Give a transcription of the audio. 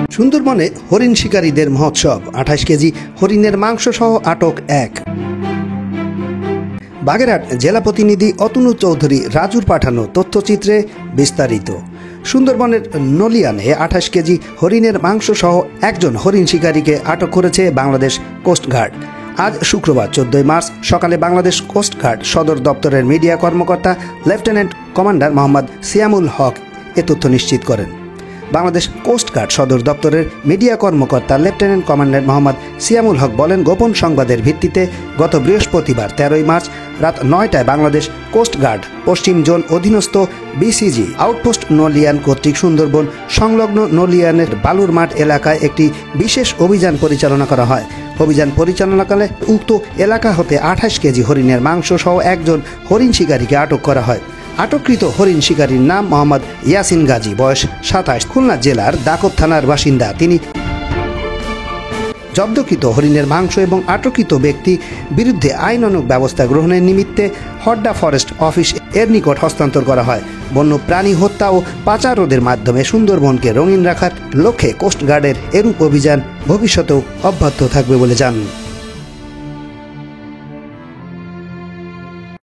সুন্দরবনে হরিণ শিকারীদের মহোৎসব, 28 কেজি হরিণের মাংস সহ আটক এক। বাগেরহাট জেলা প্রতিনিধি অতনু চৌধুরী রাজুর পাঠানো তথ্যচিত্রে বিস্তারিত। সুন্দরবনের নলিয়ানে 28 কেজি হরিণের মাংস সহ একজন হরিণ শিকারীকে আটক করেছে বাংলাদেশ কোস্টগার্ড। আজ শুক্রবার 14 মার্চ সকালে বাংলাদেশ কোস্টগার্ড সদর দপ্তরের মিডিয়া কর্মকর্তা লেফটেন্যান্ট কমান্ডার মোহাম্মদ সিয়ামুল হক এ তথ্য নিশ্চিত করেন। বাংলাদেশ কোস্টগার্ড সদর দপ্তরের মিডিয়া কর্মকর্তা লেফটেন্যান্ট কমান্ডার মোহাম্মদ সিয়ামুল হক বলেন, গোপন সংবাদের ভিত্তিতে গত বৃহস্পতিবার 13 মার্চ রাত 9টায় বাংলাদেশ কোস্টগার্ড পশ্চিম জোন অধীনস্থ বিসিজি আউটপোস্ট নলিয়ান কর্তৃক সুন্দরবন সংলগ্ন নলিয়ানের বালুর মাঠ এলাকায় একটি বিশেষ অভিযান পরিচালনা করা হয়। অভিযান পরিচালনাকালে উক্ত এলাকা হতে 28 কেজি হরিণের মাংস সহ একজন হরিণ শিকারীকে আটক করা হয়। আটককৃত হরিণ শিকারীর নাম মোহাম্মদ ইয়াসিন গাজী, বয়স 27, খুলনা জেলার দাকব থানার বাসিন্দা। তিনি জব্দকৃত হরিণের মাংস এবং আটককৃত ব্যক্তি বিরুদ্ধে আইনানুগ ব্যবস্থা গ্রহণের নিমিত্তে হড্ডা ফরেস্ট অফিস এর নিকট হস্তান্তর করা হয়। বন্য প্রাণী হত্যা ও পাচার রোধের মাধ্যমে সুন্দরবনকে রঙিন রাখার লক্ষ্যে কোস্টগার্ডের এরূপ অভিযান ভবিষ্যতেও অব্যাহত থাকবে বলে জানান।